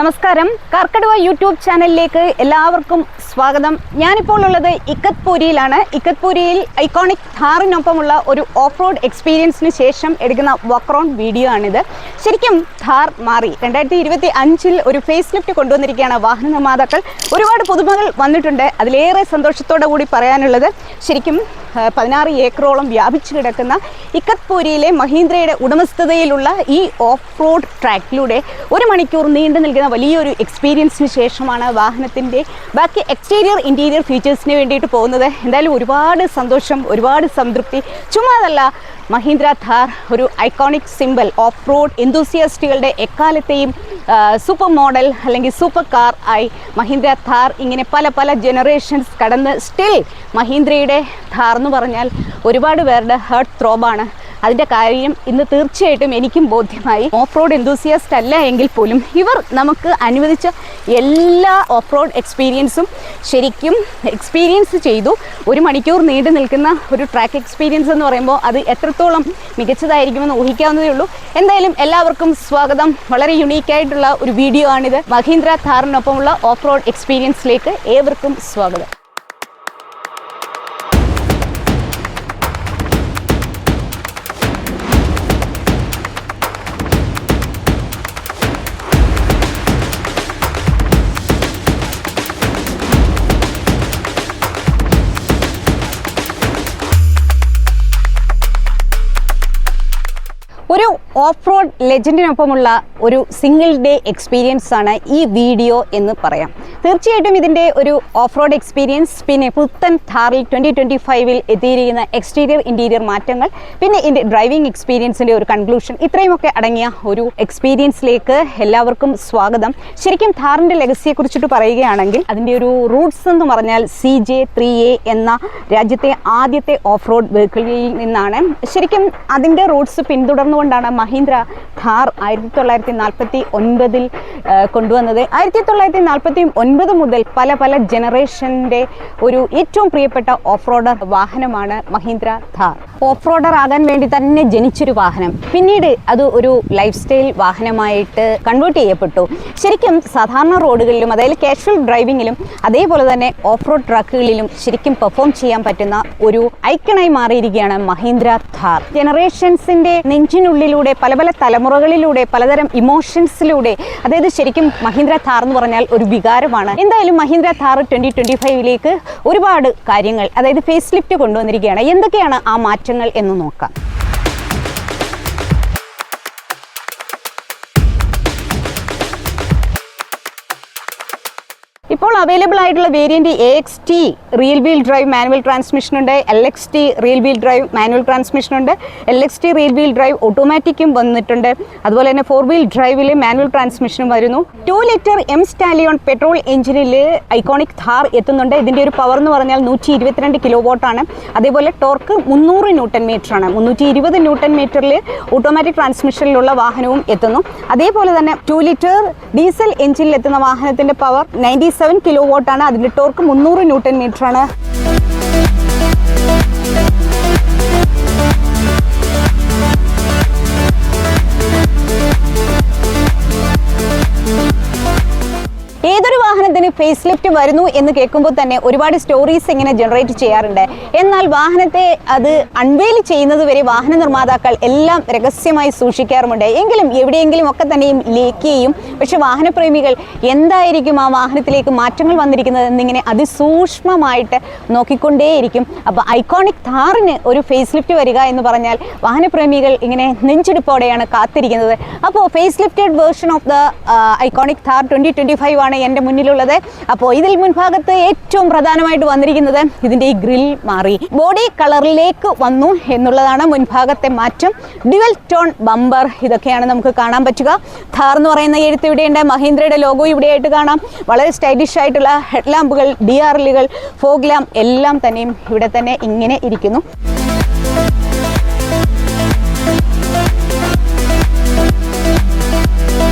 നമസ്കാരം, കാർക്കടുവ യൂട്യൂബ് ചാനലിലേക്ക് എല്ലാവർക്കും സ്വാഗതം. ഞാനിപ്പോൾ ഉള്ളത് ഇക്കത്പൂരിയിലാണ്. ഇക്കത്പൂരിയിൽ ഐക്കോണിക് ഥാറിനൊപ്പമുള്ള ഒരു ഓഫ് റോഡ് എക്സ്പീരിയൻസിന് ശേഷം എടുക്കുന്ന വാക്ക് റൗണ്ട് വീഡിയോ ആണിത്. ശരിക്കും ഥാർ മാറി. 2025 ഒരു ഫേസ് ലിഫ്റ്റ് കൊണ്ടുവന്നിരിക്കുകയാണ് വാഹന നിർമ്മാതാക്കൾ. ഒരുപാട് പുതുമകൾ വന്നിട്ടുണ്ട്. അതിലേറെ സന്തോഷത്തോടു കൂടി പറയാനുള്ളത് ശരിക്കും 16 ഏക്കറോളം വ്യാപിച്ചു കിടക്കുന്ന ഇക്കത്പൂരിയിലെ മഹീന്ദ്രയുടെ ഉടമസ്ഥതയിലുള്ള ഈ ഓഫ് റോഡ് ട്രാക്കിലൂടെ 1 മണിക്കൂർ നീണ്ടു നിൽക്കുന്ന വലിയൊരു എക്സ്പീരിയൻസിന് ശേഷമാണ് വാഹനത്തിൻ്റെ ബാക്കി എക്സ്റ്റീരിയർ ഇൻറ്റീരിയർ ഫീച്ചേഴ്സിന് വേണ്ടിയിട്ട് പോകുന്നത്. എന്തായാലും ഒരുപാട് സന്തോഷം, ഒരുപാട് സംതൃപ്തി. ചുമ്മാതല്ല, മഹീന്ദ്ര ഥാർ ഒരു ഐക്കോണിക് സിംബൽ, ഓഫ് റോഡ് എന്തൂസിയാസ്റ്റുകളുടെ എക്കാലത്തെയും സൂപ്പർ മോഡൽ അല്ലെങ്കിൽ സൂപ്പർ കാർ ആയി മഹീന്ദ്ര ഥാർ ഇങ്ങനെ പല പല ജനറേഷൻസ് കടന്ന് സ്റ്റിൽ മഹീന്ദ്രയുടെ ഥാർ എന്ന് പറഞ്ഞാൽ ഒരുപാട് പേരുടെ ഹേർട്ട് ത്രോബാണ്. അതിൻ്റെ കാര്യം ഇന്ന് തീർച്ചയായിട്ടും എനിക്കും ബോധ്യമായി. ഓഫ് റോഡ് എന്തൂസിയാസ്റ്റ് അല്ല എങ്കിൽ പോലും ഇവർ നമുക്ക് അനുവദിച്ച എല്ലാ ഓഫ് റോഡ് എക്സ്പീരിയൻസും ശരിക്കും എക്സ്പീരിയൻസ് ചെയ്തു. 1 മണിക്കൂർ നീണ്ടു നിൽക്കുന്ന ഒരു ട്രാക്ക് എക്സ്പീരിയൻസ് എന്ന് പറയുമ്പോൾ അത് എത്രത്തോളം മികച്ചതായിരിക്കുമെന്ന് ഊഹിക്കാവുന്നതേ ഉള്ളൂ. എന്തായാലും എല്ലാവർക്കും സ്വാഗതം. വളരെ യുണീക്കായിട്ടുള്ള ഒരു വീഡിയോ ആണിത്. മഹീന്ദ്ര ഥാറിനൊപ്പമുള്ള ഓഫ് റോഡ് എക്സ്പീരിയൻസിലേക്ക് ഏവർക്കും സ്വാഗതം. ഒരു ഓഫ് റോഡ് ലെജൻഡിനൊപ്പമുള്ള ഒരു സിംഗിൾ ഡേ എക്സ്പീരിയൻസ് ആണ് ഈ വീഡിയോ എന്ന് പറയാം. തീർച്ചയായിട്ടും ഇതിൻ്റെ ഒരു ഓഫ് റോഡ് എക്സ്പീരിയൻസ്, പിന്നെ പുത്തൻ ഥാറിൽ 2025 എത്തിയിരിക്കുന്ന എക്സ്റ്റീരിയർ ഇൻറ്റീരിയർ മാറ്റങ്ങൾ, പിന്നെ ഇതിൻ്റെ ഡ്രൈവിംഗ് എക്സ്പീരിയൻസിൻ്റെ ഒരു കൺക്ലൂഷൻ, ഇത്രയുമൊക്കെ അടങ്ങിയ ഒരു എക്സ്പീരിയൻസിലേക്ക് എല്ലാവർക്കും സ്വാഗതം. ശരിക്കും ഥാറിൻ്റെ ലെഗസിയെക്കുറിച്ചിട്ട് പറയുകയാണെങ്കിൽ അതിൻ്റെ ഒരു റൂട്ട്സ് എന്ന് പറഞ്ഞാൽ CJ3A എന്ന രാജ്യത്തെ ആദ്യത്തെ ഓഫ് റോഡ് വെഹിക്കിളിൽ നിന്നാണ്. ശരിക്കും അതിൻ്റെ റൂട്ട്സ് പിന്തുടർന്നുകൊണ്ടാണ് മഹീന്ദ്ര ഥാർ 1949 കൊണ്ടുവന്നത്. 1949 മുതൽ പല പല ജനറേഷൻ്റെ ഒരു ഏറ്റവും പ്രിയപ്പെട്ട ഓഫ് റോഡർ വാഹനമാണ് മഹീന്ദ്ര ഥാർ. ഓഫ് റോഡർ ആകാൻ വേണ്ടി തന്നെ ജനിച്ചൊരു വാഹനം പിന്നീട് അത് ഒരു ലൈഫ് സ്റ്റൈൽ വാഹനമായിട്ട് കൺവേർട്ട് ചെയ്യപ്പെട്ടു. ശരിക്കും സാധാരണ റോഡുകളിലും അതായത് കാഷ്വൽ ഡ്രൈവിങ്ങിലും അതേപോലെ തന്നെ ഓഫ് റോഡ് ട്രക്കുകളിലും ശരിക്കും പെർഫോം ചെയ്യാൻ പറ്റുന്ന ഒരു ഐക്കണായി മാറിയിരിക്കുകയാണ് മഹീന്ദ്ര ഥാർ. ജനറേഷൻസിൻ്റെ നെഞ്ചിനുള്ളിലൂടെ പല പല തലമുറകളിലൂടെ പലതരം ഇമോഷൻസിലൂടെ, അതായത് ശരിക്കും മഹീന്ദ്ര ഥാർ എന്ന് പറഞ്ഞാൽ ഒരു വികാരമാണ്. എന്തായാലും മഹീന്ദ്ര ഥാർ 2025 ഒരുപാട് കാര്യങ്ങൾ, അതായത് ഫേസ് ലിഫ്റ്റ് കൊണ്ടുവന്നിരിക്കുകയാണ്. എന്തൊക്കെയാണ് ആ മാറ്റങ്ങൾ എന്ന് നോക്കാം. ഇപ്പോൾ അവൈലബിൾ ആയിട്ടുള്ള variant AXT rear wheel drive manual transmission ഉണ്ട്, LXT rear wheel drive manual transmission ഉണ്ട്, LXT റിയൽ വീൽ ഡ്രൈവ് ഓട്ടോമാറ്റിക്കും വന്നിട്ടുണ്ട്. അതുപോലെ തന്നെ 4 വീൽ ഡ്രൈവിൽ മാനുവൽ ട്രാൻസ്മിഷനും വരുന്നു. 2 ലിറ്റർ M സ്റ്റാലിയോൺ പെട്രോൾ എഞ്ചിനിൽ ഐക്കോണിക് ഥാർ എത്തുന്നുണ്ട്. ഇതിൻ്റെ ഒരു പവർ എന്ന് പറഞ്ഞാൽ 122 കിലോവാട്ട് ആണ്. അതേപോലെ ടോർക്ക് 300 ന്യൂട്ടൺ മീറ്റർ ആണ്. 320 ന്യൂട്ടൺ മീറ്ററിൽ ഓട്ടോമാറ്റിക് ട്രാൻസ്മിഷനിലുള്ള വാഹനവും എത്തുന്നു. അതേപോലെ തന്നെ 2 ലിറ്റർ ഡീസൽ എഞ്ചിനിൽ എത്തുന്ന വാഹനത്തിൻ്റെ പവർ 97 കിലോവാട്ട് ആണ്. അതിൻ്റെ ടോർക്ക് 300 ന്യൂട്ടൺ മീറ്റർ ആണ്. ഏതൊരു വാഹനത്തിന് ഫേസ് ലിഫ്റ്റ് വരുന്നു എന്ന് കേൾക്കുമ്പോൾ തന്നെ ഒരുപാട് സ്റ്റോറീസ് ഇങ്ങനെ ജനറേറ്റ് ചെയ്യാറുണ്ട്. എന്നാൽ വാഹനത്തെ അത് അൺവെയിൽ ചെയ്യുന്നത് വരെ വാഹന നിർമ്മാതാക്കൾ എല്ലാം രഹസ്യമായി സൂക്ഷിക്കാറുമുണ്ട്. എങ്കിലും എവിടെയെങ്കിലും ഒക്കെ തന്നെയും ലീക്ക് ചെയ്യും. പക്ഷെ വാഹനപ്രേമികൾ എന്തായിരിക്കും ആ വാഹനത്തിലേക്ക് മാറ്റങ്ങൾ വന്നിരിക്കുന്നത് എന്നിങ്ങനെ അതിസൂക്ഷ്മമായിട്ട് നോക്കിക്കൊണ്ടേയിരിക്കും. അപ്പോൾ ഐക്കോണിക് ഥാറിന് ഒരു ഫേസ് ലിഫ്റ്റ് വരിക എന്ന് പറഞ്ഞാൽ വാഹനപ്രേമികൾ ഇങ്ങനെ നെഞ്ചെടുപ്പോടെയാണ് കാത്തിരിക്കുന്നത്. അപ്പോൾ face lifted version of the iconic Thar 2025 ആണ് എൻ്റെ മുന്നിലുള്ളത്. അപ്പോൾ ഇതിൽ മുൻഭാഗത്ത് ഏറ്റവും പ്രധാനമായിട്ട് വന്നിരിക്കുന്നത് ഇതിൻ്റെ ഈ ഗ്രിൽ മാറി, ബോഡി കളറിലേക്ക് വന്നു എന്നുള്ളതാണ് മുൻഭാഗത്തെ മാറ്റം. ഡ്യുവൽ ടോൺ ബമ്പർ, ഇതൊക്കെയാണ് നമുക്ക് കാണാൻ പറ്റുക. ഥാർ എന്ന് പറയുന്ന എഴുത്ത് ഇവിടെയുണ്ട്, മഹീന്ദ്രയുടെ ലോഗോ ഇവിടെയായിട്ട് കാണാം. വളരെ സ്റ്റൈലിഷ് ആയിട്ടുള്ള ഹെഡ് ലാമ്പുകൾ, DRLകൾ, ഫോഗ് ലാമ്പ് എല്ലാം തന്നെയും ഇവിടെ തന്നെ ഇങ്ങനെ ഇരിക്കുന്നു.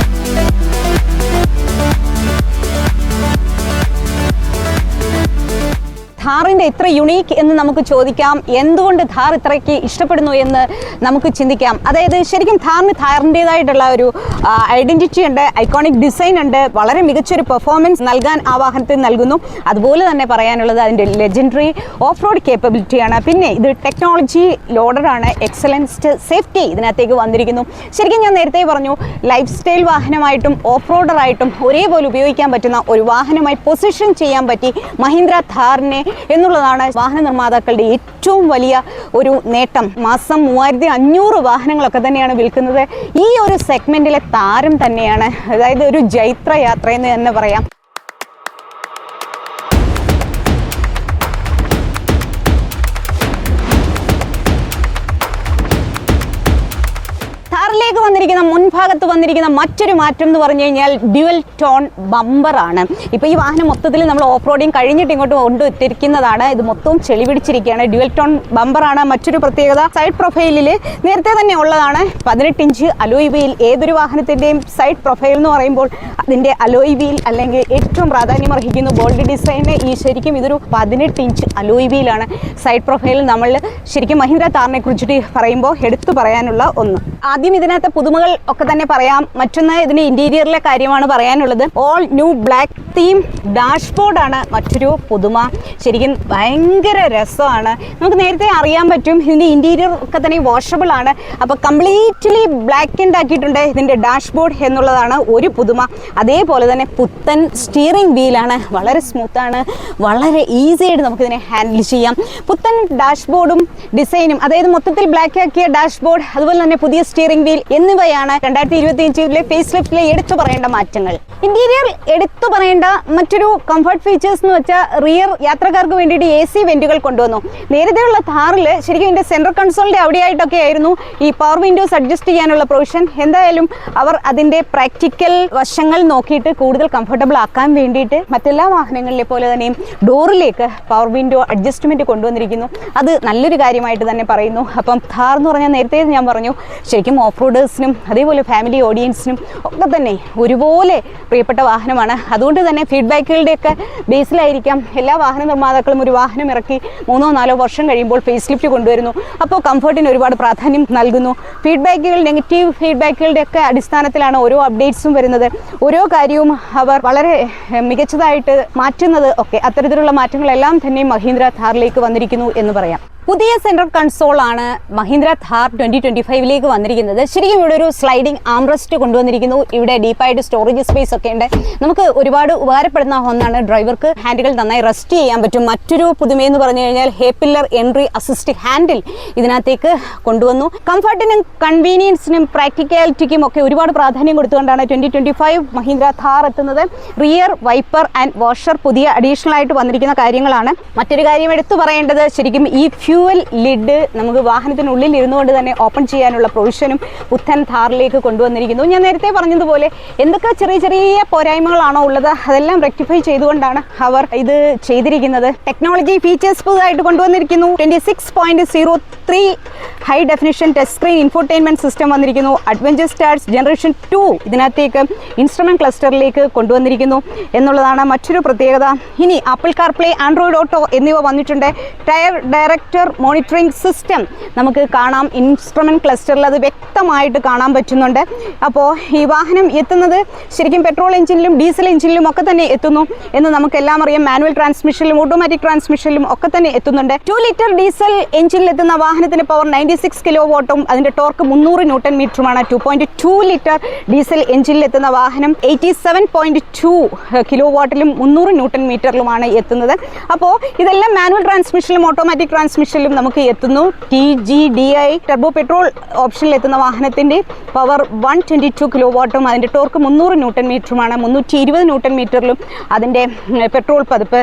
ഥാറിൻ്റെ ഇത്ര യുണീക്ക് എന്ന് നമുക്ക് ചോദിക്കാം. എന്തുകൊണ്ട് ഥാർ ഇത്രയ്ക്ക് ഇഷ്ടപ്പെടുന്നു എന്ന് നമുക്ക് ചിന്തിക്കാം. അതായത് ശരിക്കും ഥാറിൻ്റേതായിട്ടുള്ള ഒരു ഐഡൻറ്റിറ്റി ഉണ്ട്, ഐക്കോണിക് ഡിസൈൻ ഉണ്ട്, വളരെ മികച്ചൊരു പെർഫോമൻസ് നൽകാൻ ആ വാഹനത്തിൽ നൽകുന്നു. അതുപോലെ തന്നെ പറയാനുള്ളത് അതിൻ്റെ ലെജൻഡറി ഓഫ് റോഡ് കേപ്പബിലിറ്റിയാണ്. പിന്നെ ഇത് ടെക്നോളജി ലോഡറാണ്, എക്സലൻസ് സേഫ്റ്റി ഇതിനകത്തേക്ക് വന്നിരിക്കുന്നു. ശരിക്കും ഞാൻ നേരത്തെ പറഞ്ഞു, ലൈഫ് സ്റ്റൈൽ വാഹനമായിട്ടും ഓഫ് റോഡറായിട്ടും ഒരേപോലെ ഉപയോഗിക്കാൻ പറ്റുന്ന ഒരു വാഹനമായി പൊസിഷൻ ചെയ്യാൻ പറ്റി മഹീന്ദ്ര ഥാറിനെ എന്നുള്ളതാണ് വാഹന നിർമ്മാതാക്കളുടെ ഏറ്റവും വലിയ ഒരു നേട്ടം. മാസം 3500 വാഹനങ്ങളൊക്കെ തന്നെയാണ് വിൽക്കുന്നത്. ഈ ഒരു സെഗ്മെന്റിലെ താരം തന്നെയാണ്, അതായത് ഒരു ജൈത്ര യാത്ര എന്ന് തന്നെ പറയാം. ിലേക്ക് വന്നിരിക്കുന്ന മുൻഭാഗത്ത് വന്നിരിക്കുന്ന മറ്റൊരു മാറ്റം എന്ന് പറഞ്ഞു കഴിഞ്ഞാൽ ഡ്യുവൽ ടോൺ ബമ്പറാണ്. ഇപ്പോൾ ഈ വാഹനം മൊത്തത്തിൽ നമ്മൾ ഓഫ് റോഡിങ് കഴിഞ്ഞിട്ട് ഇങ്ങോട്ട് കൊണ്ടുവന്നിരിക്കുന്നതാണ്. ഇത് മൊത്തവും ചെളി പിടിച്ചിരിക്കുകയാണ്. ഡ്യുവൽ ടോൺ ബമ്പറാണ്. മറ്റൊരു പ്രത്യേകത, സൈഡ് പ്രൊഫൈലിൽ നേരത്തെ തന്നെ ഉള്ളതാണ് 18 ഇഞ്ച് അലോയ് വീൽ. ഏതൊരു വാഹനത്തിൻ്റെയും സൈഡ് പ്രൊഫൈൽ എന്ന് പറയുമ്പോൾ അതിൻ്റെ അലോയ് വീൽ അല്ലെങ്കിൽ ഏറ്റവും പ്രാധാന്യം അർഹിക്കുന്നു. ബോൾഡ് ഡിസൈന് ഈ ശരിക്കും ഇതൊരു 18 ഇഞ്ച് അലോയ് വീലാണ് സൈഡ് പ്രൊഫൈൽ. നമ്മൾ ശരിക്കും മഹീന്ദ്ര ഥാറിനെ കുറിച്ചിട്ട് പറയുമ്പോൾ എടുത്തു പറയാനുള്ള ഒന്ന്. ആദ്യം ഇതിനകത്ത് പുതുമകൾ ഒക്കെ തന്നെ പറയാം. മറ്റൊന്ന് ഇതിന്റെ ഇന്റീരിയറിലെ കാര്യമാണ് പറയാനുള്ളത്. ഓൾ ന്യൂ ബ്ലാക്ക് തീം ഡാഷ്ബോർഡാണ് മറ്റൊരു പുതുമ. ശരിക്കും ഭയങ്കര രസമാണ്. നമുക്ക് നേരത്തെ അറിയാൻ പറ്റും ഇതിന്റെ ഇന്റീരിയർ ഒക്കെ തന്നെ വാഷബിൾ ആണ്. അപ്പോൾ കംപ്ലീറ്റ്ലി ബ്ലാക്ക് ആൻഡ് ആക്കിയിട്ടുണ്ട് ഇതിന്റെ ഡാഷ്ബോർഡ് എന്നുള്ളതാണ് ഒരു പുതുമ. അതേപോലെ തന്നെ പുത്തൻ സ്റ്റിയറിംഗ് വീലാണ്. വളരെ സ്മൂത്താണ്, വളരെ ഈസി ആയിട്ട് നമുക്കിതിനെ ഹാൻഡിൽ ചെയ്യാം. പുത്തൻ ഡാഷ്ബോർഡും ഡിസൈനും, അതായത് മൊത്തത്തിൽ ബ്ലാക്ക് ആക്കിയ ഡാഷ്ബോർഡ്, അതുപോലെ തന്നെ പുതിയ സ്റ്റിയറിംഗ് വീൽ എന്നിവയാണ് 2025 ഫേസ് ലിഫ്റ്റിലെ എടുത്തു പറയേണ്ട മാറ്റങ്ങൾ. ഇന്റീരിയർ എടുത്തു പറയേണ്ട മറ്റൊരു കംഫർട്ട് ഫീച്ചേഴ്സ് എന്ന് വെച്ചാൽ റിയർ യാത്രക്കാർക്ക് വേണ്ടിയിട്ട് AC വെന്റുകൾ കൊണ്ടുവന്നു. നേരത്തെയുള്ള ഥാറിൽ ശരിക്കും ഇതിന്റെ സെൻട്രൽ കൺസോളിന്റെ അവിടെയായിട്ടൊക്കെ ആയിരുന്നു ഈ പവർ വിൻഡോസ് അഡ്ജസ്റ്റ് ചെയ്യാനുള്ള പ്രൊവിഷൻ. എന്തായാലും അവർ അതിന്റെ പ്രാക്ടിക്കൽ വശങ്ങൾ നോക്കിയിട്ട് കൂടുതൽ കംഫർട്ടബിൾ ആക്കാൻ വേണ്ടിയിട്ട് മറ്റെല്ലാ വാഹനങ്ങളിലെ പോലെ തന്നെയും ഡോറിലേക്ക് പവർ വിൻഡോ അഡ്ജസ്റ്റ്മെന്റ് കൊണ്ടുവന്നിരിക്കുന്നു. അത് നല്ലൊരു കാര്യമായിട്ട് തന്നെ പറയുന്നു. അപ്പം ഥാർ എന്ന് പറഞ്ഞാൽ നേരത്തെ ഞാൻ പറഞ്ഞു ശരിക്കും ഓഫ് റോഡേഴ്സിനും അതേപോലെ ഫാമിലി ഓഡിയൻസിനും ഒക്കെ തന്നെ ഒരുപോലെ പ്രിയപ്പെട്ട വാഹനമാണ്. അതുകൊണ്ട് തന്നെ ഫീഡ്ബാക്കുകളുടെയൊക്കെ ബേസിലായിരിക്കാം എല്ലാ വാഹന നിർമ്മാതാക്കളും ഒരു വാഹനം ഇറക്കി 3-4 വർഷം കഴിയുമ്പോൾ ഫേസ് ലിഫ്റ്റ് കൊണ്ടുവരുന്നു. അപ്പോൾ കംഫർട്ടിന് ഒരുപാട് പ്രാധാന്യം നൽകുന്നു. ഫീഡ്ബാക്കുകൾ, നെഗറ്റീവ് ഫീഡ്ബാക്കുകളുടെയൊക്കെ അടിസ്ഥാനത്തിലാണ് ഓരോ അപ്ഡേറ്റ്സും വരുന്നത്. ഓരോ കാര്യവും അവർ വളരെ മികച്ചതായിട്ട് മാറ്റുന്നത് ഒക്കെ. അത്തരത്തിലുള്ള മാറ്റങ്ങളെല്ലാം തന്നെ മഹീന്ദ്ര ഥാറിലേക്ക് വന്നിരിക്കുന്നു എന്ന് പറയാം. പുതിയ സെൻട്രൽ കൺസോൾ ആണ് മഹീന്ദ്ര ഥാർ 2025 വന്നിരിക്കുന്നത്. ശരിക്കും ഇവിടെ ഒരു സ്ലൈഡിംഗ് ആംറസ്റ്റ് കൊണ്ടുവന്നിരിക്കുന്നു. ഇവിടെ ഡീപ്പായിട്ട് സ്റ്റോറേജ് സ്പേസ് ഒക്കെ ഉണ്ട്. നമുക്ക് ഒരുപാട് ഉപകാരപ്പെടുന്ന ഒന്നാണ്. ഡ്രൈവർക്ക് ഹാൻഡിൽ നന്നായി റെസ്റ്റ് ചെയ്യാൻ പറ്റും. മറ്റൊരു പുതുമയെന്ന് പറഞ്ഞു കഴിഞ്ഞാൽ ഹേ പില്ലർ എൻട്രി അസിസ്റ്റ് ഹാൻഡിൽ ഇതിനകത്തേക്ക് കൊണ്ടുവന്നു. കംഫർട്ടിനും കൺവീനിയൻസിനും പ്രാക്ടിക്കാലിറ്റിക്കും ഒക്കെ ഒരുപാട് പ്രാധാന്യം കൊടുത്തുകൊണ്ടാണ് 2025 മഹീന്ദ്ര ഥാർ എത്തുന്നത്. റിയർ വൈപ്പർ ആൻഡ് വാഷർ പുതിയ അഡീഷണൽ ആയിട്ട് വന്നിരിക്കുന്ന കാര്യങ്ങളാണ്. മറ്റൊരു കാര്യം എടുത്തു പറയേണ്ടത് ശരിക്കും ഈ ഫ്യൂവൽ ലിഡ് നമുക്ക് വാഹനത്തിനുള്ളിൽ ഇരുന്നുകൊണ്ട് തന്നെ ഓപ്പൺ ചെയ്യാനുള്ള പ്രൊവിഷനും പുത്തൻ ഥാറിലേക്ക് കൊണ്ടുവന്നിരിക്കുന്നു. ഞാൻ നേരത്തെ പറഞ്ഞതുപോലെ എന്തൊക്കെ ചെറിയ ചെറിയ പോരായ്മകളാണോ ഉള്ളത് അതെല്ലാം റെക്ടിഫൈ ചെയ്തുകൊണ്ടാണ് അവർ ഇത് ചെയ്തിരിക്കുന്നത്. ടെക്നോളജി ഫീച്ചേഴ്സ് പുതുതായിട്ട് കൊണ്ടുവന്നിരിക്കുന്നു. 26.03 high definition touch screen infotainment system വന്നിരിക്കുന്നു. അഡ്വഞ്ചർ സ്റ്റാർസ് ജനറേഷൻ 2 ഇതിനകത്തേക്ക് ഇൻസ്ട്രുമെന്റ് ക്ലസ്റ്ററിലേക്ക് കൊണ്ടുവന്നിരിക്കുന്നു എന്നുള്ളതാണ് മറ്റൊരു പ്രത്യേകത. ഇനി ആപ്പിൾ കാർപ്ലേ, ആൻഡ്രോയിഡ് ഓട്ടോ എന്നിവ വന്നിട്ടുണ്ട്. ടയർ ഡയറക്ടർ മോണിറ്ററിംഗ് സിസ്റ്റം നമുക്ക് കാണാം. ഇൻസ്ട്രുമെന്റ് ക്ലസ്റ്ററിൽ അത് വ്യക്തമായിട്ട് കാണാൻ പറ്റുന്നുണ്ട്. അപ്പോൾ ഈ വാഹനം എത്തുന്നത് ശരിക്കും പെട്രോൾ എഞ്ചിനിലും ഡീസൽ എഞ്ചിനിലും ഒക്കെ തന്നെ എത്തുന്നു എന്ന് നമുക്കെല്ലാം അറിയാം. മാനുവൽ ട്രാൻസ്മിഷനിലും ഓട്ടോമാറ്റിക് ട്രാൻസ്മിഷനിലും ഒക്കെ തന്നെ എത്തുന്നുണ്ട്. 2 ലിറ്റർ ഡീസൽ എഞ്ചിനിൽ എത്തുന്ന വാഹനത്തിന്റെ പവർ 96 കിലോ വാട്ടും അതിന്റെ ടോർക്ക് 300 ന്യൂട്ടൺ മീറ്ററുമാണ്. 2.2 ലിറ്റർ ഡീസൽ എഞ്ചിനിൽ എത്തുന്ന വാഹനം 87.2 കിലോ വാട്ടിലും 300 ന്യൂട്ടൺ മീറ്ററിലുമാണ് എത്തുന്നത്. അപ്പോൾ ഇതെല്ലാം മാനുവൽ ട്രാൻസ്മിഷനിലും ഓട്ടോമാറ്റിക് ട്രാൻസ്മിഷനിലും നമുക്ക് എത്തുന്നു. TGDI ടർബോ പെട്രോൾ ഓപ്ഷനിൽ എത്തുന്ന വാഹനത്തിന്റെ പവർ 122 കിലോ വാട്ടും അതിന്റെ ടോർക്ക് 300 ന്യൂട്ടൺ മീറ്ററുമാണ്. 320 ന്യൂട്ടൺ മീറ്ററിലും അതിന്റെ പെട്രോൾ പതിപ്പ്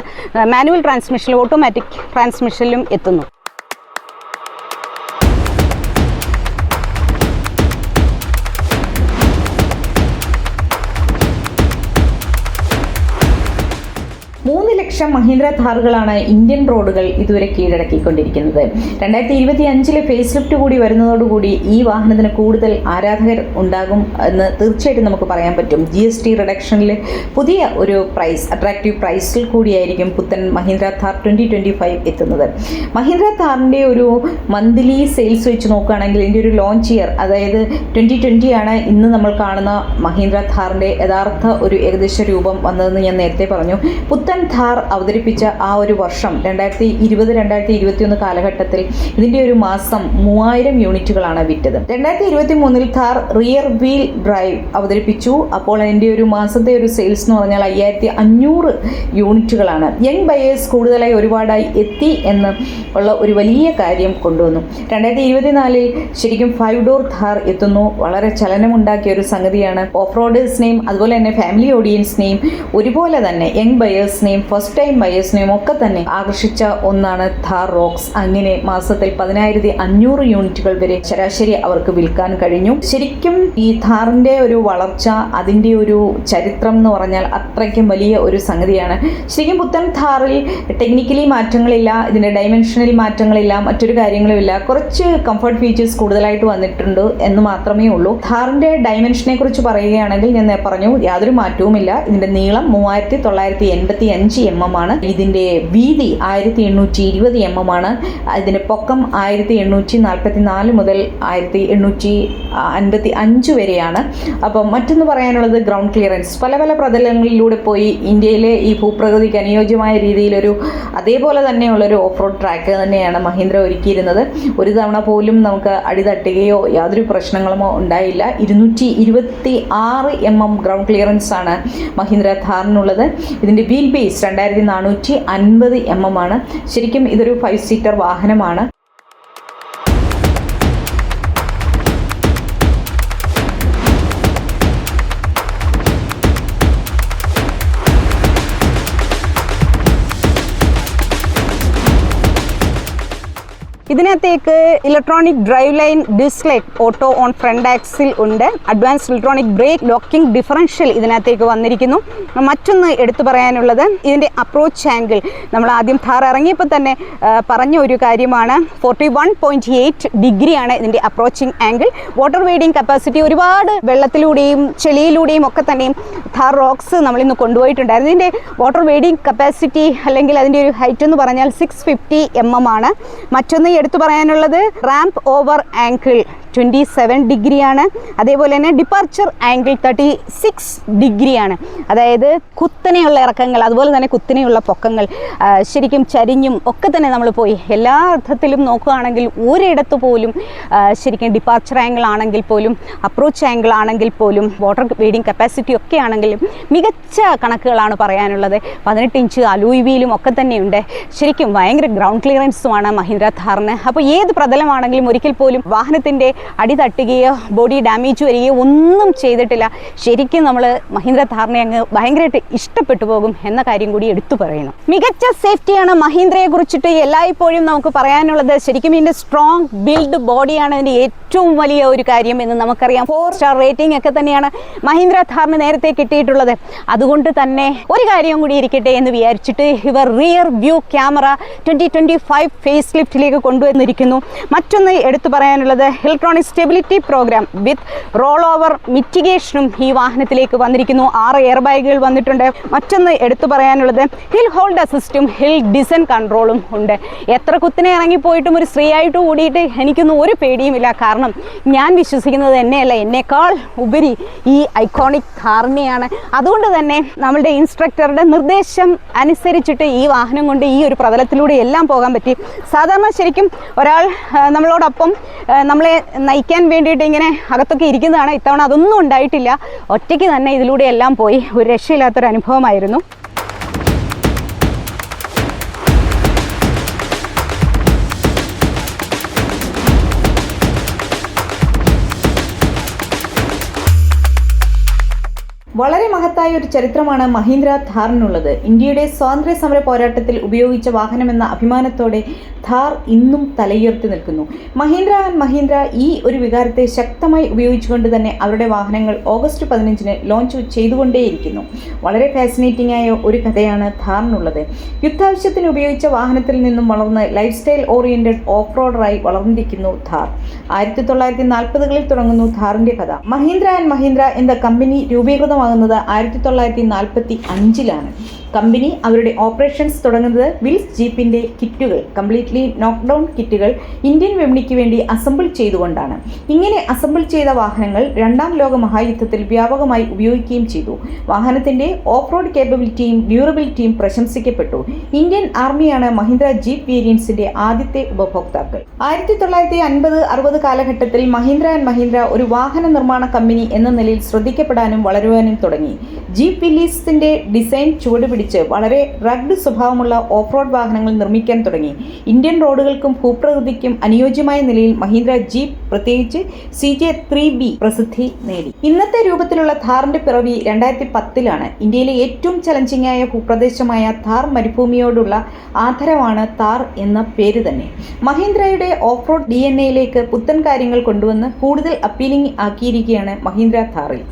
മാനുവൽ ട്രാൻസ്മിഷനിലും ഓട്ടോമാറ്റിക് ട്രാൻസ്മിഷനിലും എത്തുന്നു. ലക്ഷം മഹീന്ദ്ര ഥാറുകളാണ് ഇന്ത്യൻ റോഡുകൾ ഇതുവരെ കീഴടക്കിക്കൊണ്ടിരിക്കുന്നത്. 2025 ഫേസ് ലിഫ്റ്റ് കൂടി വരുന്നതോടുകൂടി ഈ വാഹനത്തിന് കൂടുതൽ ആരാധകർ ഉണ്ടാകും എന്ന് തീർച്ചയായിട്ടും നമുക്ക് പറയാൻ പറ്റും. GST റിഡക്ഷനിൽ പുതിയ ഒരു അട്രാക്റ്റീവ് പ്രൈസിൽ കൂടിയായിരിക്കും പുത്തൻ മഹീന്ദ്ര ഥാർ 2025 എത്തുന്നത്. മഹീന്ദ്ര ഥാറിൻ്റെ ഒരു മന്ത്ലി സെയിൽസ് വെച്ച് നോക്കുകയാണെങ്കിൽ ഇതിൻ്റെ ഒരു ലോഞ്ച് ഇയർ, അതായത് 2020 ആണ് ഇന്ന് നമ്മൾ കാണുന്ന മഹീന്ദ്ര ഥാറിൻ്റെ യഥാർത്ഥ ഒരു ഏകദേശ രൂപം വന്നതെന്ന് ഞാൻ നേരത്തെ പറഞ്ഞു. പുത്തൻ ഥാർ അവതരിപ്പിച്ച ആ ഒരു വർഷം 2020-2021 കാലഘട്ടത്തിൽ ഇതിൻ്റെ ഒരു മാസം 3000 യൂണിറ്റുകളാണ് വിറ്റത്. 2023 ഥാർ റിയർ വീൽ ഡ്രൈവ് അവതരിപ്പിച്ചു. അപ്പോൾ അതിൻ്റെ ഒരു മാസത്തെ ഒരു സെയിൽസ് എന്ന് പറഞ്ഞാൽ 5500 യൂണിറ്റുകളാണ്. യങ് ബയേഴ്സ് കൂടുതലായി ഒരുപാടായി എത്തി എന്ന് ഉള്ള ഒരു വലിയ കാര്യം കൊണ്ടുവന്നു. 2024 ശരിക്കും 5 ഡോർ ഥാർ എത്തുന്നു. വളരെ ചലനമുണ്ടാക്കിയ ഒരു സംഗതിയാണ്. ഓഫ് റോഡേഴ്സിനെയും അതുപോലെ തന്നെ ഫാമിലി ഓഡിയൻസിനെയും ഒരുപോലെ തന്നെ യങ് ബയേഴ്സിനെയും ഫസ്റ്റ് ടൈം ബയേഴ്സിനെയും ഒക്കെ തന്നെ ആകർഷിച്ച ഒന്നാണ് ഥാർ റോക്സ്. അങ്ങനെ മാസത്തിൽ 10500 യൂണിറ്റുകൾ വരെ ശരാശരി അവർക്ക് വിൽക്കാൻ കഴിഞ്ഞു. ശരിക്കും ഈ ഥാറിൻ്റെ ഒരു വളർച്ച, അതിൻ്റെ ഒരു ചരിത്രം എന്ന് പറഞ്ഞാൽ അത്രയ്ക്കും വലിയ ഒരു സംഗതിയാണ്. ശരിക്കും പുത്തൻ ഥാറിൽ ടെക്നിക്കലി മാറ്റങ്ങളില്ല, ഇതിൻ്റെ ഡൈമെൻഷനിൽ മാറ്റങ്ങളില്ല, മറ്റൊരു കാര്യങ്ങളുമില്ല. കുറച്ച് കംഫർട്ട് ഫീച്ചേഴ്സ് കൂടുതലായിട്ട് വന്നിട്ടുണ്ട് എന്ന് മാത്രമേ ഉള്ളൂ. ഥാറിൻ്റെ ഡൈമെൻഷനെ കുറിച്ച് പറയുകയാണെങ്കിൽ ഞാൻ പറഞ്ഞു യാതൊരു മാറ്റവുമില്ല. ഇതിൻ്റെ നീളം 3985 mm ആണ്. ഇതിൻ്റെ വീതി 1820 mm ആണ്. ഇതിൻ്റെ പൊക്കം 1844 മുതൽ 1855 വരെയാണ്. അപ്പം മറ്റൊന്ന് പറയാനുള്ളത് ഗ്രൗണ്ട് ക്ലിയറൻസ്. പല പല പ്രതലങ്ങളിലൂടെ പോയി ഇന്ത്യയിലെ ഈ ഭൂപ്രകൃതിക്ക് അനുയോജ്യമായ രീതിയിലൊരു അതേപോലെ തന്നെയുള്ളൊരു ഓഫ് റോഡ് ട്രാക്ക് തന്നെയാണ് മഹീന്ദ്ര ഒരുക്കിയിരുന്നത്. ഒരു തവണ പോലും നമുക്ക് അടിതട്ടുകയോ യാതൊരു പ്രശ്നങ്ങളുമോ ഉണ്ടായില്ല. 226 mm ഗ്രൗണ്ട് ക്ലിയറൻസ് ആണ് മഹീന്ദ്ര ഥാറിനുള്ളത്. ഇതിൻ്റെ വീൽ ബേസ് 2450 mm ആണ്. ശരിക്കും ഇതൊരു 5 സീറ്റർ വാഹനമാണ്. ഇതിനകത്തേക്ക് electronic drive line disc light auto on front axle ഉണ്ട്. Advanced electronic brake locking differential ഇതിനകത്തേക്ക് വന്നിരിക്കുന്നു. മറ്റൊന്ന് എടുത്തു പറയാനുള്ളത് ഇതിൻ്റെ അപ്രോച്ച് ആംഗിൾ. നമ്മൾ ആദ്യം ഥാർ ഇറങ്ങിയപ്പോൾ തന്നെ പറഞ്ഞ ഒരു കാര്യമാണ്. 41.8 ഡിഗ്രിയാണ് ഇതിൻ്റെ അപ്രോച്ചിങ് ആംഗിൾ. വാട്ടർ വെയ്ഡിങ് കപ്പാസിറ്റി ഒരുപാട് വെള്ളത്തിലൂടെയും ചെളിയിലൂടെയും ഒക്കെ തന്നെയും ഥാർ റോക്സ് നമ്മളിന്ന് കൊണ്ടുപോയിട്ടുണ്ടായിരുന്നു. ഇതിൻ്റെ വാട്ടർ വെയ്ഡിങ് കപ്പാസിറ്റി അല്ലെങ്കിൽ അതിൻ്റെ ഒരു ഹൈറ്റ് എന്ന് പറഞ്ഞാൽ 650 mm ആണ്. മറ്റൊന്ന് എടുത്തു പറയാനുള്ളത് റാമ്പ് ഓവർ ആംഗിൾ 27 ഡിഗ്രിയാണ്. അതേപോലെ തന്നെ ഡിപ്പാർച്ചർ ആംഗിൾ 36 ഡിഗ്രിയാണ്. അതായത് കുത്തനെയുള്ള ഇറക്കങ്ങൾ, അതുപോലെ തന്നെ കുത്തനെയുള്ള പൊക്കങ്ങൾ, ശരിക്കും ചരിഞ്ഞും ഒക്കെ തന്നെ നമ്മൾ പോയി. എല്ലാ അർത്ഥത്തിലും നോക്കുകയാണെങ്കിൽ ഒരിടത്ത് പോലും ശരിക്കും ഡിപ്പാർച്ചർ ആംഗിൾ ആണെങ്കിൽ പോലും അപ്രോച്ച് ആംഗിൾ ആണെങ്കിൽ പോലും വാട്ടർ വെയ്ഡിങ് കപ്പാസിറ്റി ഒക്കെ ആണെങ്കിലും മികച്ച കണക്കുകളാണ് പറയാനുള്ളത്. 18 ഇഞ്ച് അലോയ് വീലും ഒക്കെ തന്നെയുണ്ട്. ശരിക്കും ഭയങ്കര ഗ്രൗണ്ട് ക്ലിയറൻസുമാണ് മഹീന്ദ്ര ഥാറിന്. അപ്പോൾ ഏത് പ്രതലമാണെങ്കിലും ഒരിക്കൽ പോലും വാഹനത്തിൻ്റെ അടി തട്ടുകയോ ബോഡി ഡാമേജ് വരികയോ ഒന്നും ചെയ്തിട്ടില്ല. ശരിക്കും നമ്മൾ മഹീന്ദ്ര ഥാറിനെ അങ്ങ് ഭയങ്കരമായിട്ട് ഇഷ്ടപ്പെട്ടു പോകും എന്ന കാര്യം കൂടി എടുത്തു പറയുന്നു. മികച്ച സേഫ്റ്റിയാണ് മഹീന്ദ്രയെ കുറിച്ചിട്ട് എല്ലായ്പ്പോഴും നമുക്ക് പറയാനുള്ളത്. ശരിക്കും ഇതിൻ്റെ സ്ട്രോങ് ബിൽഡ് ബോഡിയാണ് ഇതിൻ്റെ ഏറ്റവും വലിയ ഒരു കാര്യം എന്ന് നമുക്കറിയാം. 4 സ്റ്റാർ റേറ്റിംഗ് ഒക്കെ തന്നെയാണ് മഹീന്ദ്ര ഥാറിന് നേരത്തെ കിട്ടിയിട്ടുള്ളത്. അതുകൊണ്ട് തന്നെ ഒരു കാര്യം കൂടി ഇരിക്കട്ടെ എന്ന് വിചാരിച്ചിട്ട് ഇവർ റിയർ വ്യൂ ക്യാമറ 2025 ഫേസ് ലിഫ്റ്റിലേക്ക് കൊണ്ടുവന്നിരിക്കുന്നു. മറ്റൊന്ന് എടുത്തു പറയാനുള്ളത് ഇലക്ട്രോണിക് സ്റ്റെബിലിറ്റി പ്രോഗ്രാം വിത്ത് റോൾ ഓവർ മിറ്റിഗേഷനും ഈ വാഹനത്തിലേക്ക് വന്നിരിക്കുന്നു. 6 എയർ ബാഗുകൾ വന്നിട്ടുണ്ട്. മറ്റൊന്ന് എടുത്തു പറയാനുള്ളത് ഹിൽ ഹോൾഡ് അസിസ്റ്റും ഹിൽ ഡിസെൻറ്റ് കൺട്രോളും ഉണ്ട്. എത്ര കുത്തിനെ ഇറങ്ങിപ്പോയിട്ടും ഒരു സ്ത്രീയായിട്ട് കൂടിയിട്ട് എനിക്കൊന്നും ഒരു പേടിയുമില്ല. കാരണം ഞാൻ വിശ്വസിക്കുന്നത് എന്നെയല്ല, എന്നേക്കാൾ ഉപരി ഈ ഐക്കോണിക് ഥാറിനെയാണ്. അതുകൊണ്ട് തന്നെ നമ്മളുടെ ഇൻസ്ട്രക്ടറുടെ നിർദ്ദേശം അനുസരിച്ചിട്ട് ഈ വാഹനം കൊണ്ട് ഈ ഒരു പ്രതലത്തിലൂടെ എല്ലാം പോകാൻ പറ്റി. സാധാരണ ശരിക്കും ഒരാൾ നമ്മളോടൊപ്പം നമ്മളെ നയിക്കാൻ വേണ്ടിയിട്ട് ഇങ്ങനെ അകത്തൊക്കെ ഇരിക്കുന്നതാണ്. ഇത്തവണ അതൊന്നും ഉണ്ടായിട്ടില്ല. ഒറ്റയ്ക്ക് തന്നെ ഇതിലൂടെ എല്ലാം പോയി. ഒരു രക്ഷയില്ലാത്തൊരു അനുഭവമായിരുന്നു. വളരെ മഹത്തായ ഒരു ചരിത്രമാണ് മഹീന്ദ്ര ഥാറിനുള്ളത്. ഇന്ത്യയുടെ സ്വാതന്ത്ര്യ സമര പോരാട്ടത്തിൽ ഉപയോഗിച്ച വാഹനമെന്ന അഭിമാനത്തോടെ ഥാർ ഇന്നും തലയുയർത്തി നിൽക്കുന്നു. മഹീന്ദ്ര ആൻഡ് മഹീന്ദ്ര ഈ ഒരു വികാരത്തെ ശക്തമായി ഉപയോഗിച്ചുകൊണ്ട് തന്നെ അവരുടെ വാഹനങ്ങൾ ഓഗസ്റ്റ് 15-ന് ലോഞ്ച് ചെയ്തുകൊണ്ടേയിരിക്കുന്നു. വളരെ ഫാസിനേറ്റിംഗ് ആയ ഒരു കഥയാണ് ഥാറിനുള്ളത്. യുദ്ധാവശ്യത്തിന് ഉപയോഗിച്ച വാഹനത്തിൽ നിന്നും വളർന്ന് ലൈഫ് സ്റ്റൈൽ ഓറിയന്റഡ് ഓഫ് റോഡറായി വളർന്നിരിക്കുന്നു ഥാർ. 1940-കളിൽ തുടങ്ങുന്നു ഥാറിന്റെ കഥ. മഹീന്ദ്ര ആൻഡ് മഹീന്ദ്ര എന്ന കമ്പനി രൂപീകൃതമാകുന്നത് 1945-ലാണ്. കമ്പനി അവരുടെ ഓപ്പറേഷൻസ് തുടങ്ങുന്നത് വിൽസ് ജീപ്പിൻ്റെ കിറ്റുകൾ, കംപ്ലീറ്റ്ലി നോക്ക്ഡൗൺ കിറ്റുകൾ ഇന്ത്യൻ വിപണിക്ക് വേണ്ടി അസംബിൾ ചെയ്തുകൊണ്ടാണ്. ഇങ്ങനെ അസംബിൾ ചെയ്ത വാഹനങ്ങൾ രണ്ടാം ലോക മഹായുദ്ധത്തിൽ വ്യാപകമായി ഉപയോഗിക്കുകയും ചെയ്തു. വാഹനത്തിൻ്റെ ഓഫ് റോഡ് കേപ്പബിലിറ്റിയും ഡ്യൂറബിലിറ്റിയും പ്രശംസിക്കപ്പെട്ടു. ഇന്ത്യൻ ആർമിയാണ് മഹീന്ദ്ര ജീപ്പ് വേരിയൻസിൻ്റെ ആദ്യത്തെ ഉപഭോക്താക്കൾ. 1950-60 കാലഘട്ടത്തിൽ മഹീന്ദ്ര ആൻഡ് മഹീന്ദ്ര ഒരു വാഹന നിർമ്മാണ കമ്പനി എന്ന നിലയിൽ ശ്രദ്ധിക്കപ്പെടാനും വളരുവാനും തുടങ്ങി. ജീപ്പ് വില്ലീസിൻ്റെ ഡിസൈൻ ചുവടുപിടിച്ച് വളരെ റഗ്ഡ് സ്വഭാവമുള്ള ഓഫ് റോഡ് വാഹനങ്ങൾ നിർമ്മിക്കാൻ തുടങ്ങി. ഇന്ത്യൻ റോഡുകൾക്കും ഭൂപ്രകൃതിക്കും അനുയോജ്യമായ നിലയിൽ മഹീന്ദ്ര ജീപ്പ്, പ്രത്യേകിച്ച് CJ3B പ്രസിദ്ധി നേടി. ഇന്നത്തെ രൂപത്തിലുള്ള ഥാറിന്റെ പിറവി 2010-ലാണ്. ഇന്ത്യയിലെ ഏറ്റവും ചലഞ്ചിങ് ആയ ഭൂപ്രദേശമായ ഥാർ മരുഭൂമിയോടുള്ള ആദരവാണ് ഥാർ എന്ന പേര് തന്നെ. മഹീന്ദ്രയുടെ ഓഫ് റോഡ് DNA-യിലേക്ക് പുത്തൻ കാര്യങ്ങൾ കൊണ്ടുവന്ന് കൂടുതൽ അപ്പീലിംഗ് ആക്കിയിരിക്കുകയാണ് മഹീന്ദ്ര ഥാറിൽ.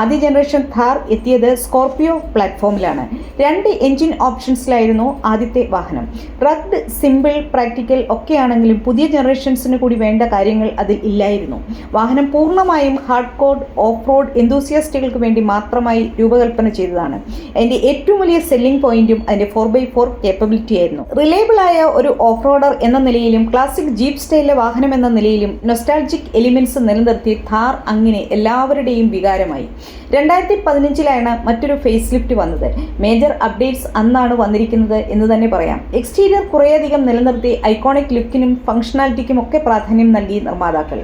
ആദ്യ ജനറേഷൻ ഥാർ എത്തിയത് സ്കോർപിയോ പ്ലാറ്റ്ഫോമിലാണ്. 2 എഞ്ചിൻ ഓപ്ഷൻസിലായിരുന്നു ആദ്യത്തെ വാഹനം. റഗ്ഡ്, സിമ്പിൾ, പ്രാക്ടിക്കൽ ഒക്കെയാണെങ്കിലും പുതിയ ജനറേഷൻസിന് കൂടി വേണ്ട കാര്യങ്ങൾ അതിൽ ഇല്ലായിരുന്നു. വാഹനം പൂർണ്ണമായും ഹാർഡ് കോഡ് ഓഫ് റോഡ് എന്തൂസിയാസ്റ്റുകൾക്ക് വേണ്ടി മാത്രമായി രൂപകൽപ്പന ചെയ്തതാണ്. അതിൻ്റെ ഏറ്റവും വലിയ സെല്ലിംഗ് പോയിന്റും അതിൻ്റെ 4x4 കേപ്പബിലിറ്റി ആയിരുന്നു. റിലയബിൾ ആയ ഒരു ഓഫ് റോഡർ എന്ന നിലയിലും ക്ലാസിക് ജീപ്പ് സ്റ്റൈലിലെ വാഹനം എന്ന നിലയിലും നൊസ്റ്റാൾജിക് എലിമെന്റ്സ് നിലനിർത്തി ഥാർ അങ്ങനെ എല്ലാവരുടെയും വികാരമായി. 2015-ലാണ് മറ്റൊരു ഫേസ് ലിഫ്റ്റ് വന്നത്. മേജർ അപ്ഡേറ്റ്സ് അന്നാണ് വന്നിരിക്കുന്നത് എന്ന് തന്നെ പറയാം. എക്സ്റ്റീരിയർ കുറേയധികം നിലനിർത്തി ഐക്കോണിക് ലുക്കിനും ഫംഗ്ഷനാലിറ്റിക്കും ഒക്കെ പ്രാധാന്യം നൽകി നിർമ്മാതാക്കൾ.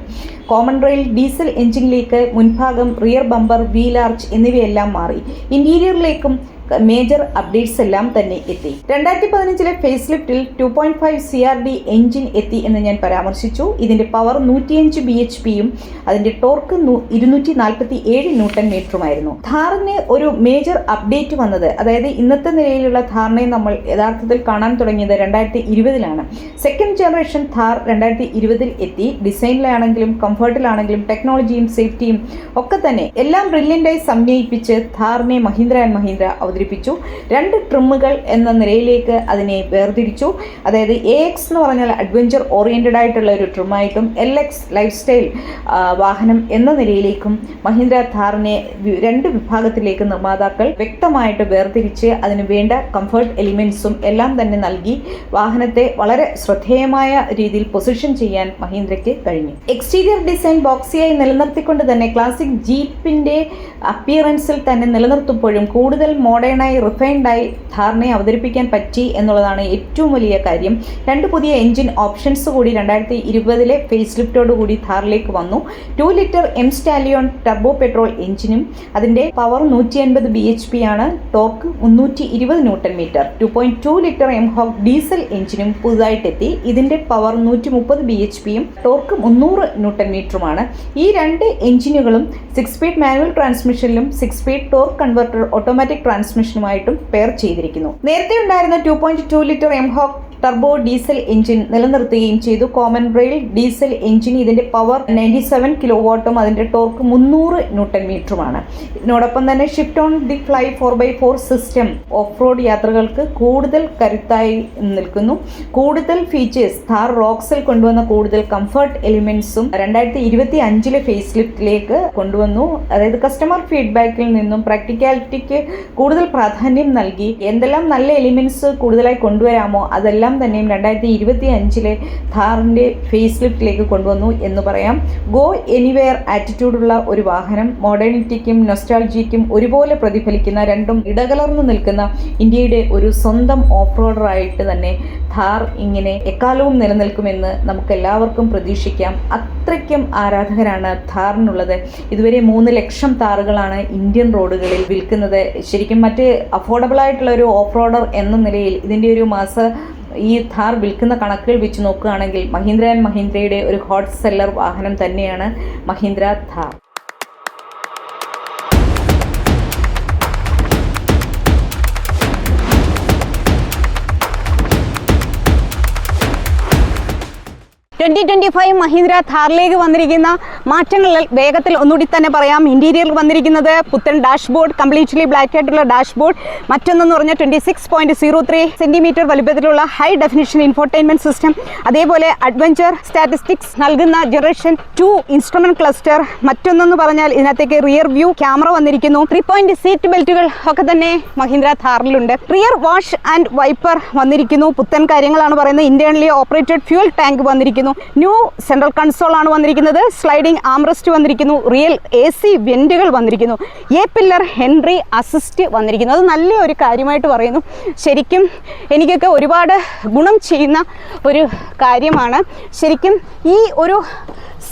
കോമൺ റെയിൽ ഡീസൽ എഞ്ചിനിലേക്ക് മുൻഭാഗം, റിയർ ബമ്പർ, വീൽ ആർച്ച് എന്നിവയെല്ലാം മാറി. ഇന്റീരിയറിലേക്കും മേജർ അപ്ഡേറ്റ്സ് എല്ലാം തന്നെ എത്തി. 2015-ലെ ഫേസ് ലിഫ്റ്റിൽ 2.5 CRD എഞ്ചിൻ എത്തി എന്ന് ഞാൻ പരാമർശിച്ചു. ഇതിൻ്റെ പവർ 105 bhpയും അതിൻ്റെ ടോർക്ക് 247 ന്യൂട്ടൺ മീറ്ററുമായിരുന്നു. ഥാറിന് ഒരു മേജർ അപ്ഡേറ്റ് വന്നത്, അതായത് ഇന്നത്തെ നിലയിലുള്ള ഥാറിനെ നമ്മൾ യഥാർത്ഥത്തിൽ കാണാൻ തുടങ്ങിയത് 2020-ലാണ്. സെക്കൻഡ് ജനറേഷൻ ഥാർ 2020-ൽ എത്തി. ഡിസൈനിലാണെങ്കിലും കംഫർട്ടിലാണെങ്കിലും ടെക്നോളജിയും സേഫ്റ്റിയും ഒക്കെ തന്നെ എല്ലാം ബ്രില്യൻ്റായി സമന്വയിപ്പിച്ച് ഥാറിനെ മഹീന്ദ്ര ആൻഡ് മഹീന്ദ്ര അവതരിപ്പിച്ചു. 2 ട്രിമ്മുകൾ എന്ന നിലയിലേക്ക് അതിനെ വേർതിരിച്ചു. അതായത് AX എന്ന് പറഞ്ഞാൽ അഡ്വഞ്ചർ ഓറിയന്റഡ് ആയിട്ടുള്ള ഒരു ട്രിമ്മായിട്ടും LX ലൈഫ് സ്റ്റൈൽ വാഹനം എന്ന നിലയിലേക്കും മഹീന്ദ്ര ഥാറിനെ 2 വിഭാഗത്തിലേക്ക് നിർമ്മാതാക്കൾ വ്യക്തമായിട്ട് വേർതിരിച്ച് അതിന് വേണ്ട കംഫർട്ട് എലിമെന്റ്സും എല്ലാം തന്നെ നൽകി വാഹനത്തെ വളരെ ശ്രദ്ധേയമായ രീതിയിൽ പൊസിഷൻ ചെയ്യാൻ മഹീന്ദ്രയ്ക്ക് കഴിഞ്ഞു. എക്സ്റ്റീരിയർ ഡിസൈൻ ബോക്സിയായി നിലനിർത്തിക്കൊണ്ട് തന്നെ ക്ലാസിക് ജീപ്പിന്റെ അപ്പിയറൻസിൽ തന്നെ നിലനിർത്തുമ്പോഴും കൂടുതൽ മോഡേണായി റിഫൈൻഡായി ഥാറിനെ അവതരിപ്പിക്കാൻ പറ്റി എന്നുള്ളതാണ് ഏറ്റവും വലിയ കാര്യം. 2 പുതിയ എഞ്ചിൻ ഓപ്ഷൻസ് കൂടി 2020-ലെ ഫേസ് ലിഫ്റ്റോടുകൂടി ഥാറിലേക്ക് വന്നു. 2 litre M Stallion turbo petrol എഞ്ചിനും അതിൻ്റെ പവർ 150 bhp ആണ്, torque 320 newton metre. 2.2 litre M Hawk diesel എഞ്ചിനും പുതുതായിട്ടെത്തി. ഇതിൻ്റെ പവർ 130 bhpയും ടോർക്ക് 300 ന്യൂട്ടൺ മീറ്ററുമാണ്. ഈ 2 എഞ്ചിനുകളും 6 സ്പീഡ് മാനുവൽ ട്രാൻസ്മിഷനിലും 6 സ്പീഡ് ടോർക്ക് കൺവെർട്ടർ ഓട്ടോമാറ്റിക് ട്രാൻസ്മിഷനുമായിട്ടും പെയർ ചെയ്തിരിക്കുന്നു. നേരത്തെ ഉണ്ടായിരുന്ന 2.2 litre M Hawk turbo diesel engine നിലനിർത്തുകയും ചെയ്തു. കോമൺ റെയിൽ ഡീസൽ എഞ്ചിൻ ഇതിൻ്റെ പവർ 97 കിലോവാട്ടും അതിൻ്റെ ടോർക്ക് 300 ന്യൂട്ടൺ മീറ്ററുമാണ്. ഇതിനോടൊപ്പം തന്നെ shift on the fly 4x4 system off road യാത്രകൾക്ക് കൂടുതൽ കരുത്തായി നിൽക്കുന്നു. കൂടുതൽ ഫീച്ചേഴ്സ് ഥാർ റോക്സിൽ കൊണ്ടുവന്ന കൂടുതൽ കംഫർട്ട് എലിമെന്റ്സും 2025-ലെ ഫേസ് ലിഫ്റ്റിലേക്ക് കൊണ്ടുവന്നു. അതായത് കസ്റ്റമർ ഫീഡ്ബാക്കിൽ നിന്നും പ്രാക്ടിക്കാലിറ്റിക്ക് കൂടുതൽ പ്രാധാന്യം നൽകി എന്തെല്ലാം നല്ല എലിമെന്റ്സ് കൂടുതലായി കൊണ്ടുവരാമോ അതെല്ലാം തന്നെയും 2025-ലെ ഥാറിൻ്റെ ഫേസ് ലിഫ്റ്റിലേക്ക് കൊണ്ടുവന്നു എന്ന് പറയാം. ഗോ എനിവെയർ ആറ്റിറ്റ്യൂഡുള്ള ഒരു വാഹനം, മോഡേണിറ്റിക്കും നൊസ്റ്റാൾജിക്കും ഒരുപോലെ പ്രതിഫലിക്കുന്ന, രണ്ടും ഇടകലർന്നു നിൽക്കുന്ന ഇന്ത്യയുടെ ഒരു സ്വന്തം ഓഫ് റോഡറായിട്ട് തന്നെ ഥാർ ഇങ്ങനെ എക്കാലവും നിലനിൽക്കുമെന്ന് നമുക്കെല്ലാവർക്കും പ്രതീക്ഷിക്കാം. അത്രയ്ക്കും ആരാധകരാണ് ഥാറിനുള്ളത്. ഇതുവരെ 3 ലക്ഷം ഥാറുകളാണ് ഇന്ത്യൻ റോഡുകളിൽ വിൽക്കുന്നത്. ശരിക്കും മറ്റ് അഫോർഡബിൾ ആയിട്ടുള്ള ഒരു ഓഫ് റോഡർ എന്ന നിലയിൽ ഇതിൻ്റെ ഒരു ഈ ഥാർ വിൽക്കുന്ന കണക്കുകൾ വെച്ച് നോക്കുകയാണെങ്കിൽ മഹീന്ദ്ര ആൻഡ് മഹീന്ദ്രയുടെ ഒരു ഹോട്ട് സെല്ലർ വാഹനം തന്നെയാണ് മഹീന്ദ്ര ഥാർ. 2025 മഹീന്ദ്ര ഥാറിലേക്ക് വന്നിരിക്കുന്ന മാറ്റങ്ങൾ വേഗത്തിൽ ഒന്നുകൂടി തന്നെ പറയാം. ഇന്റീരിയറിൽ വന്നിരിക്കുന്നത് പുത്തൻ ഡാഷ്ബോർഡ്, കംപ്ലീറ്റ്ലി ബ്ലാക്ക് ആയിട്ടുള്ള ഡാഷ്ബോർഡ്. മറ്റൊന്നെന്ന് പറഞ്ഞാൽ 26.03 സെന്റിമീറ്റർ വലുപ്പത്തിലുള്ള ഹൈ ഡെഫിനിഷൻ ഇൻഫോർടൈൻമെന്റ് സിസ്റ്റം. അതേപോലെ അഡ്വഞ്ചർ സ്റ്റാറ്റിസ്റ്റിക്സ് നൽകുന്ന ജനറേഷൻ 2 ഇൻസ്ട്രുമെന്റ് ക്ലസ്റ്റർ. മറ്റൊന്നെന്ന് പറഞ്ഞാൽ ഇതിനകത്തേക്ക് റിയർ വ്യൂ ക്യാമറ വന്നിരിക്കുന്നു. 3 പോയിന്റ് സീറ്റ് ബെൽറ്റുകൾ ഒക്കെ തന്നെ മഹീന്ദ്ര ഥാറിലുണ്ട്. റിയർ വാഷ് ആൻഡ് വൈപ്പർ വന്നിരിക്കുന്നു. പുത്തൻ കാര്യങ്ങളാണ് പറയുന്നത്. ഇന്റേണലി ഓപ്പറേറ്റഡ് ഫ്യൂൽ ടാങ്ക് വന്നിരിക്കുന്നു. ന്യൂ സെൻട്രൽ കൺസോൾ ആണ് വന്നിരിക്കുന്നത്. സ്ലൈഡിംഗ് ആംറസ്റ്റ് വന്നിരിക്കുന്നു. റിയൽ AC വെന്റുകൾ വന്നിരിക്കുന്നു. പില്ലർ ഹെൻറി അസിസ്റ്റ് വന്നിരിക്കുന്നു. അത് നല്ലൊരു കാര്യമായിട്ട് പറയുന്നു. ശരിക്കും എനിക്കൊക്കെ ഒരുപാട് ഗുണം ചെയ്യുന്ന ഒരു കാര്യമാണ്. ശരിക്കും ഈ ഒരു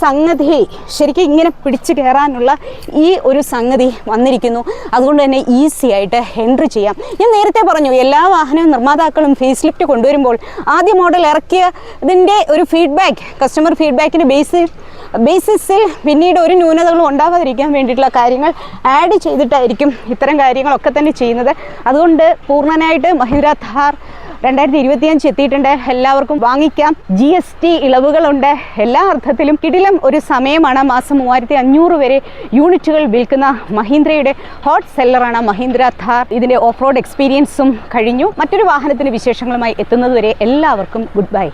സംഗതി ശരിക്കും ഇങ്ങനെ പിടിച്ചു കയറാനുള്ള ഈ ഒരു സംഗതി വന്നിരിക്കുന്നു. അതുകൊണ്ട് തന്നെ ഈസി ആയിട്ട് എൻട്രി ചെയ്യാം. ഞാൻ നേരത്തെ പറഞ്ഞു, എല്ലാ വാഹന നിർമ്മാതാക്കളും ഫേസ് ലിഫ്റ്റ് കൊണ്ടുവരുമ്പോൾ ആദ്യ മോഡൽ ഇറക്കിയതിൻ്റെ ഒരു ഫീഡ്ബാക്ക്, കസ്റ്റമർ ഫീഡ്ബാക്കിൻ്റെ ബേസിസിൽ പിന്നീട് ഒരു ന്യൂനതകളും ഉണ്ടാകാതിരിക്കാൻ വേണ്ടിയിട്ടുള്ള കാര്യങ്ങൾ ആഡ് ചെയ്തിട്ടായിരിക്കും ഇത്തരം കാര്യങ്ങളൊക്കെ തന്നെ ചെയ്യുന്നത്. അതുകൊണ്ട് പൂർണ്ണനായിട്ട് മഹീന്ദ്ര ഥാർ 2025 എത്തിയിട്ടുണ്ട്. എല്ലാവർക്കും വാങ്ങിക്കാം. GST ഇളവുകളുണ്ട്. എല്ലാ അർത്ഥത്തിലും കിടിലം ഒരു സമയമാണ്. മാസം 3500 വരെ യൂണിറ്റുകൾ വിൽക്കുന്ന മഹീന്ദ്രയുടെ ഹോട്ട് സെല്ലറാണ് മഹീന്ദ്ര ഥാർ. ഇതിൻ്റെ ഓഫ് റോഡ് എക്സ്പീരിയൻസും കഴിഞ്ഞു. മറ്റൊരു വാഹനത്തിൻ്റെ വിശേഷങ്ങളുമായി എത്തുന്നതുവരെ എല്ലാവർക്കും ഗുഡ് ബൈ.